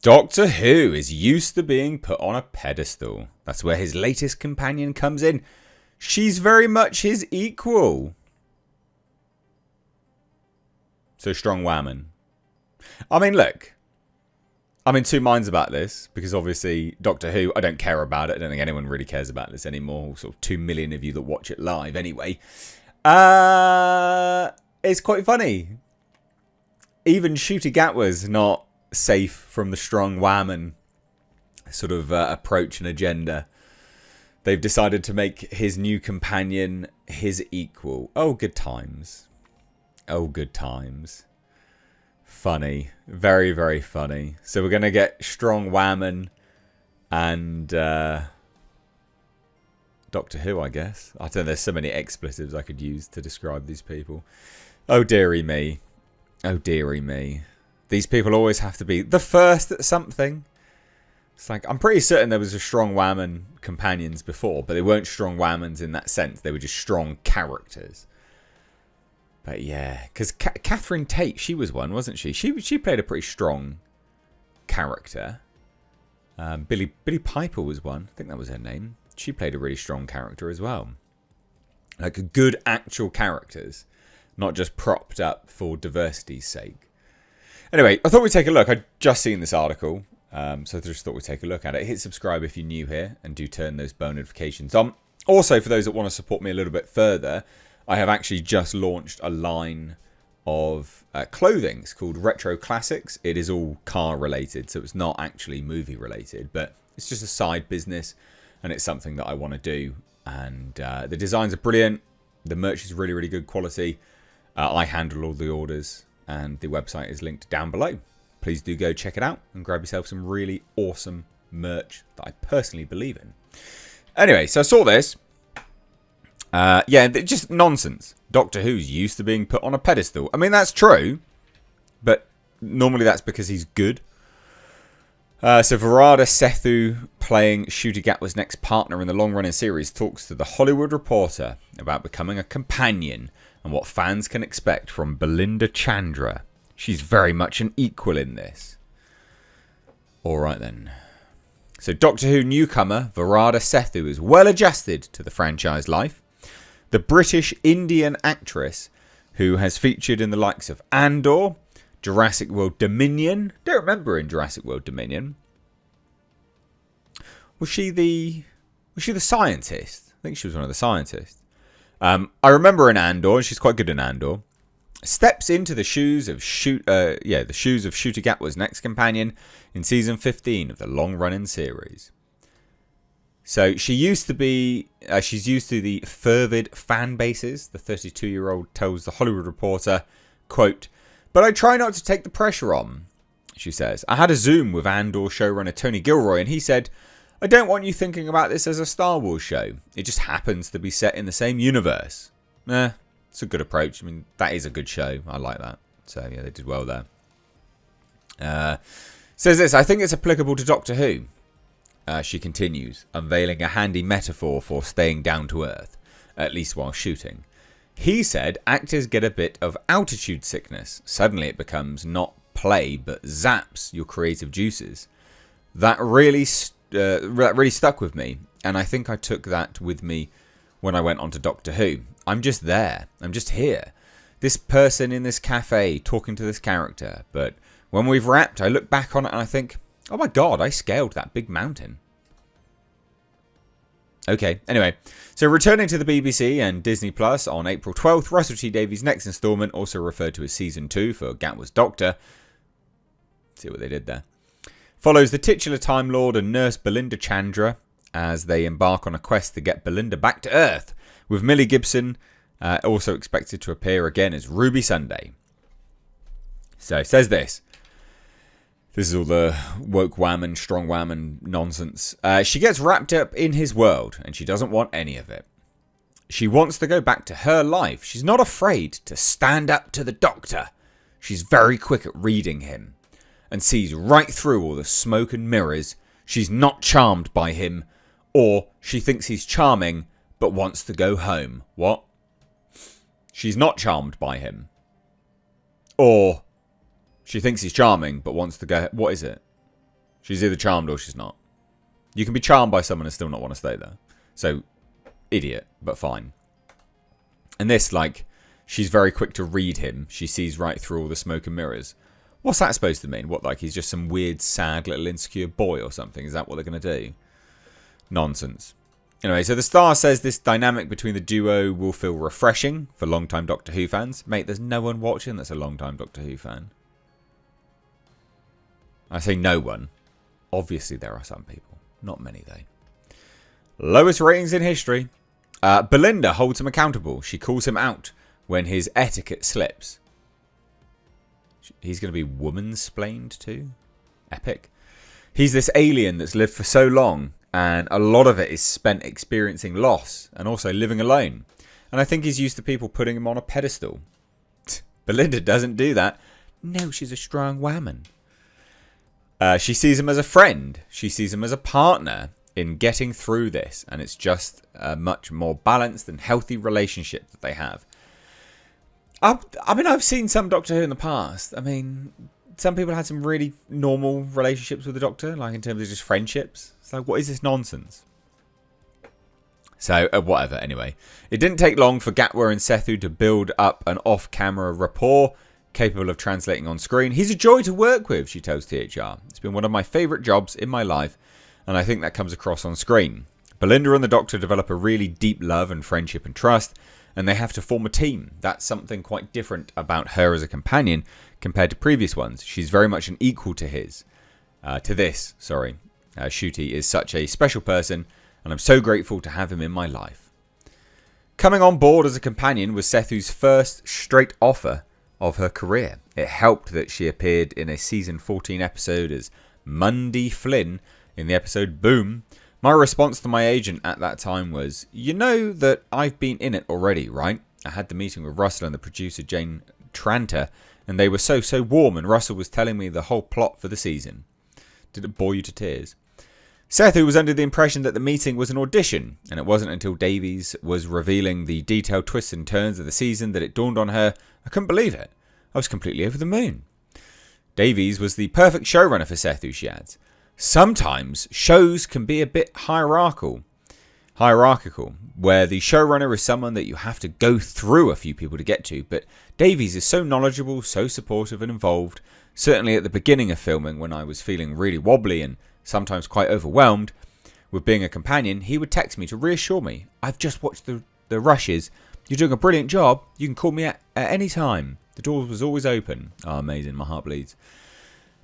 Doctor Who is used to being put on a pedestal. That's where his latest companion comes in. She's very much his equal. So strong whammon. I mean, look. I'm in two minds about this because obviously Doctor Who, I don't care about it. I don't think anyone really cares about this anymore. Sort of 2 million of you that watch it live anyway. It's quite funny. Even Ncuti Gatwa's not safe from the strong whammon sort of approach and agenda. They've decided to make his new companion his equal. Oh, good times. Oh, good times. Funny. Very, very funny. So we're going to get strong whammon and Doctor Who, I guess. I don't know, there's so many expletives I could use to describe these people. Oh, dearie me. Oh, dearie me. These people always have to be the first at something. It's like, I'm pretty certain there was a strong whammon companions before, but they weren't strong whammons in that sense. They were just strong characters. But yeah, because Catherine Tate, she was one, wasn't she? She played a pretty strong character. Billy Piper was one. I think that was her name. She played a really strong character as well. Like good actual characters, not just propped up for diversity's sake. Anyway, I thought we'd take a look. I'd just seen this article, so I just thought we'd take a look at it. Hit subscribe if you're new here, and do turn those bell notifications on. Also, for those that want to support me a little bit further, I have actually just launched a line of clothing. It's called Retro Classics. It is all car related, so it's not actually movie related, but it's just a side business, and it's something that I want to do. And the designs are brilliant. The merch is really, really good quality. I handle all the orders, and the website is linked down below. Please do go check it out and grab yourself some really awesome merch that I personally believe in. Anyway, so I saw this. Yeah, just nonsense. Doctor Who's used to being put on a pedestal. I mean, that's true, but normally that's because he's good. So Varada Sethu, playing Ncuti Gatwa's next partner in the long-running series, talks to The Hollywood Reporter about becoming a companion and what fans can expect from Belinda Chandra. She's very much an equal in this. Alright then. So Doctor Who newcomer Varada Sethu is well adjusted to the franchise life. The British-Indian actress who has featured in the likes of Andor, Jurassic World Dominion. Don't remember in Jurassic World Dominion. Was she the scientist? I think she was one of the scientists. I remember in Andor, and she's quite good in Andor. Steps into the shoes of Ncuti Gatwa's next companion in season 15 of the long-running series. So she used to be, she's used to the fervid fan bases. The 32-year-old tells The Hollywood Reporter, quote, "But I try not to take the pressure on," she says. "I had a Zoom with Andor showrunner Tony Gilroy, and he said, I don't want you thinking about this as a Star Wars show. It just happens to be set in the same universe." It's a good approach. I mean, that is a good show. I like that. So, yeah, they did well there. Says this, "I think it's applicable to Doctor Who." She continues, unveiling a handy metaphor for staying down to earth, at least while shooting. "He said actors get a bit of altitude sickness. Suddenly it becomes not play, but zaps your creative juices. That really stuck with me, and I think I took that with me when I went on to Doctor Who. I'm just there. I'm just here. This person in this cafe talking to this character. But when we've wrapped, I look back on it and I think, oh my god, I scaled that big mountain." Okay, anyway. So returning to the BBC and Disney Plus on April 12th, Russell T Davies' next instalment, also referred to as Season 2 for Gatwa's Doctor. See what they did there. Follows the titular Time Lord and nurse Belinda Chandra as they embark on a quest to get Belinda back to Earth, with Millie Gibson also expected to appear again as Ruby Sunday. So it says this. This is all the woke whammon, strong whammon nonsense. She gets wrapped up in his world, and she doesn't want any of it. She wants to go back to her life. She's not afraid to stand up to the Doctor. She's very quick at reading him, and sees right through all the smoke and mirrors. She's not charmed by him, or she thinks he's charming, but wants to go home. What? She's not charmed by him. Or she thinks he's charming, but wants to go... What is it? She's either charmed or she's not. You can be charmed by someone and still not want to stay there. So, idiot, but fine. And this, like, she's very quick to read him. She sees right through all the smoke and mirrors. What's that supposed to mean? What, like he's just some weird, sad, little insecure boy or something? Is that what they're going to do? Nonsense. Anyway, so the Star says this dynamic between the duo will feel refreshing for long-time Doctor Who fans. Mate, there's no one watching that's a long-time Doctor Who fan. I say no one. Obviously, there are some people. Not many, though. Lowest ratings in history. Belinda holds him accountable. She calls him out when his etiquette slips. He's going to be woman-splained too? Epic. He's this alien that's lived for so long, and a lot of it is spent experiencing loss and also living alone. And I think he's used to people putting him on a pedestal. Belinda doesn't do that. No, she's a strong woman. She sees him as a friend. She sees him as a partner in getting through this. And it's just a much more balanced and healthy relationship that they have. I mean, I've seen some Doctor Who in the past. I mean, some people had some really normal relationships with the Doctor, like in terms of just friendships. It's like, what is this nonsense? So, whatever, anyway. It didn't take long for Gatwa and Sethu to build up an off-camera rapport capable of translating on screen. He's a joy to work with, she tells THR. It's been one of my favourite jobs in my life, and I think that comes across on screen. Belinda and the Doctor develop a really deep love and friendship and trust, and they have to form a team. That's something quite different about her as a companion compared to previous ones. She's very much an equal to his. Ncuti is such a special person, and I'm so grateful to have him in my life. Coming on board as a companion was Sethu's first straight offer of her career. It helped that she appeared in a season 14 episode as Mundy Flynn in the episode Boom. My response to my agent at that time was, you know that I've been in it already, right? I had the meeting with Russell and the producer Jane Tranter, and they were so warm, and Russell was telling me the whole plot for the season. Did it bore you to tears? Sethu was under the impression that the meeting was an audition, and it wasn't until Davies was revealing the detailed twists and turns of the season that it dawned on her, I couldn't believe it. I was completely over the moon. Davies was the perfect showrunner for Sethu, she adds. Sometimes shows can be a bit hierarchical, where the showrunner is someone that you have to go through a few people to get to, but Davies is so knowledgeable, so supportive and involved. Certainly at the beginning of filming, when I was feeling really wobbly and sometimes quite overwhelmed with being a companion, he would text me to reassure me. I've just watched the rushes. You're doing a brilliant job. You can call me at any time. The door was always open. Oh, amazing. My heart bleeds.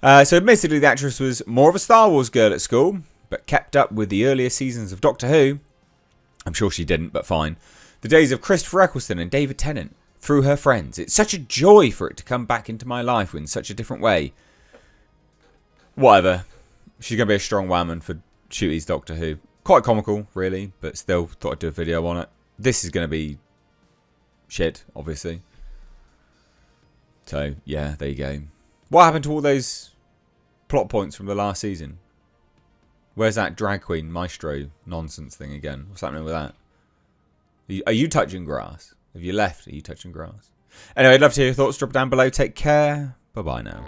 So admittedly, the actress was more of a Star Wars girl at school, but kept up with the earlier seasons of Doctor Who. I'm sure she didn't, but fine. The days of Christopher Eccleston and David Tennant through her friends. It's such a joy for it to come back into my life in such a different way. Whatever. She's going to be a strong woman for Ncuti's Doctor Who. Quite comical, really, but still thought I'd do a video on it. This is going to be shit, obviously. So, yeah, there you go. What happened to all those plot points from the last season? Where's that drag queen maestro nonsense thing again? What's happening with that? Are you touching grass? Have you left? Are you touching grass? Anyway, I'd love to hear your thoughts. Drop down below. Take care. Bye-bye now.